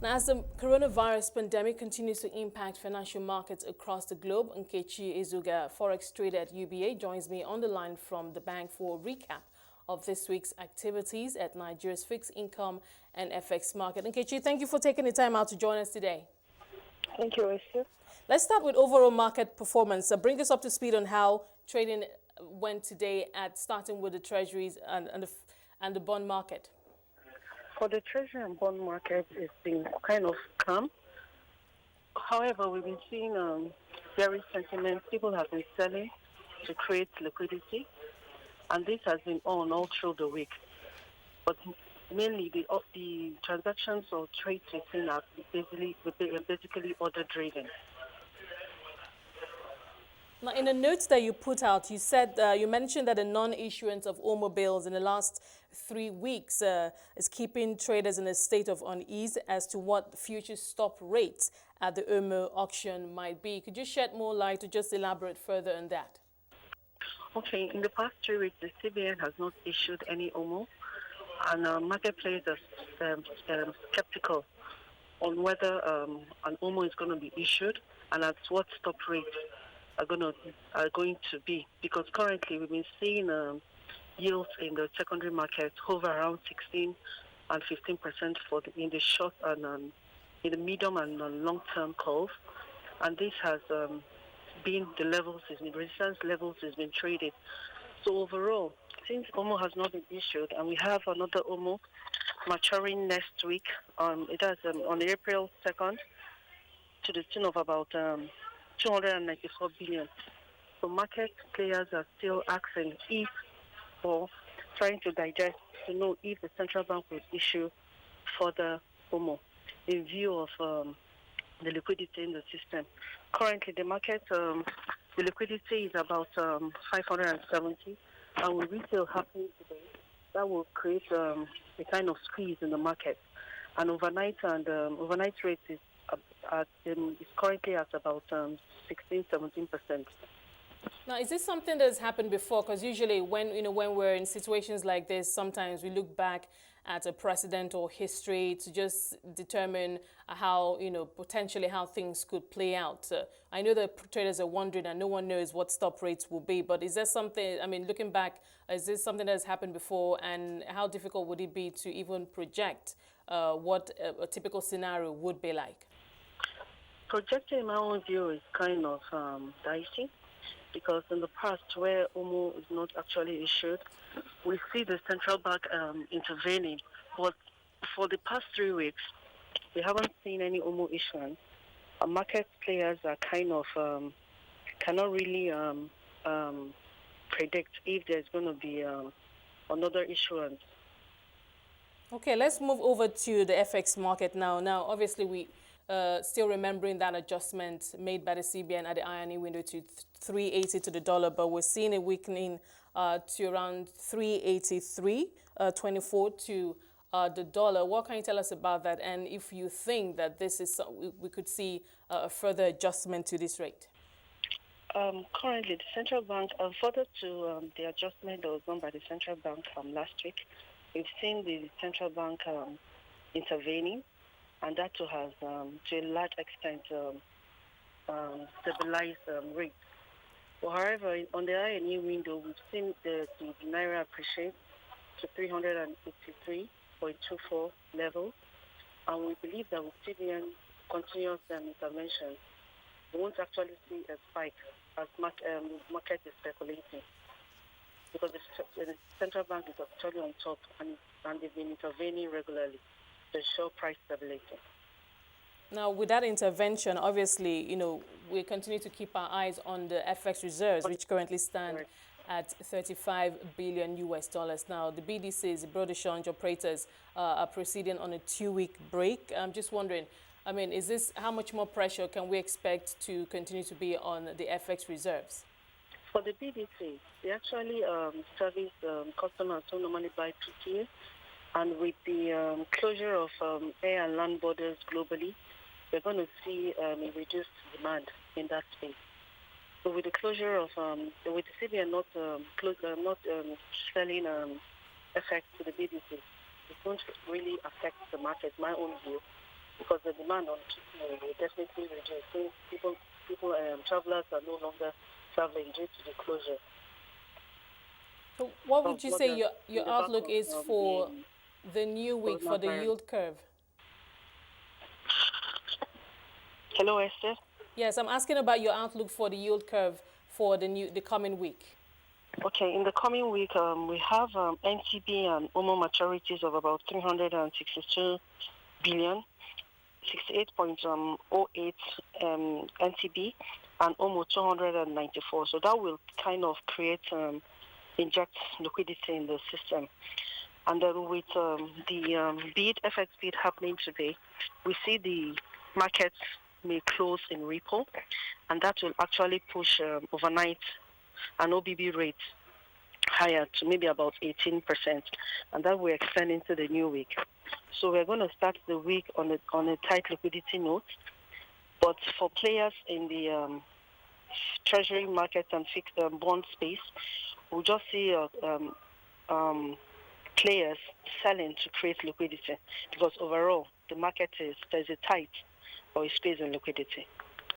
Now, as the coronavirus pandemic continues to impact financial markets across the globe, Nkechi Ezugha, Forex Trader at UBA, joins me on the line from the bank for a recap of this week's activities at Nigeria's fixed income and FX market. Nkechi, thank you for taking the time out to join us today. Thank you, Esther. Let's start with overall market performance. Bring us up to speed on how trading went today, starting with the treasuries and the bond market. For the treasury and bond market, it's been kind of calm. However, we've been seeing various sentiments. People have been selling to create liquidity, and this has been on all through the week. But mainly the transactions or trades we've seen are basically order driven. Now, in the notes that you put out, you mentioned that the non-issuance of OMO bills in the last 3 weeks is keeping traders in a state of unease as to what future stop rates at the OMO auction might be. Could you shed more light to just elaborate further on that? Okay, in the past 3 weeks, the CBN has not issued any OMO, and market players are skeptical on whether an OMO is going to be issued and at what stop rate are going to be, because currently we've been seeing yields in the secondary market hover around 16 and 15% in the short and in the medium and long term calls, and this has been the resistance levels has been traded. So overall, since OMO has not been issued and we have another OMO maturing next week, it has on April 2nd to the tune of about 294 billion. So market players are still asking trying to digest to know if the central bank will issue further OMO in view of the liquidity in the system. Currently, the market, the liquidity is about 570, and with retail happening today, that will create a kind of squeeze in the market. And overnight rate is currently at about 16-17%. Now, is this something that has happened before? Because usually when we're in situations like this, sometimes we look back at a precedent or history to just determine how, potentially how things could play out. I know that traders are wondering and no one knows what stop rates will be, but is there something, looking back, is this something that has happened before, and how difficult would it be to even project what a typical scenario would be like? Projecting in my own view is kind of dicey, because in the past where OMO is not actually issued, we see the central bank intervening. But for the past 3 weeks, we haven't seen any OMO issuance. Market players are kind of cannot really predict if there's going to be another issuance. Okay, let's move over to the FX market now. Now, obviously, we still remembering that adjustment made by the CBN at the INE window to 380 to the dollar, but we're seeing a weakening to around 383.24 to the dollar. What can you tell us about that? And if you think that this is, we could see a further adjustment to this rate? Currently, the central bank, further to the adjustment that was done by the central bank last week, we've seen the central bank intervening, and that too has, to a large extent, stabilized rates. But however, on the INE window, we've seen the Naira appreciate to 383.24 level, and we believe that with CBN continuous intervention, we won't actually see a spike as market is speculating, because the central bank is actually on top, and they've been intervening regularly to ensure price stability. Now, with that intervention, obviously, we continue to keep our eyes on the FX reserves, which currently stand at $35 billion US. Now, the BDCs, the broad exchange operators, are proceeding on a 2-week break. I'm just wondering, how much more pressure can we expect to continue to be on the FX reserves? For the BDC, they actually service customers who normally buy PTA, and with the closure of air and land borders globally, we're going to see a reduced demand in that space. So with the closure of, with the CBN not selling FX to the BDC, it won't really affect the market, my own view. because the demand on chicken will definitely reduce. Since travelers are no longer traveling due to the closure. So what would you say your outlook is for the new week, for the yield curve? Hello, Esther. Yes, I'm asking about your outlook for the yield curve for the coming week. Okay, in the coming week, we have NTB and OMO maturities of about 362 billion, 68.08 NTB, and OMO 294. So that will kind of inject liquidity in the system. And then with the FX bid happening today, we see the markets may close in repo, and that will actually push overnight an OBB rate higher to maybe about 18%, and that will extend into the new week. So we're going to start the week on a tight liquidity note, but for players in the treasury market and fixed bond space, we'll just see players selling to create liquidity, because overall the market there's a tight or a space in liquidity.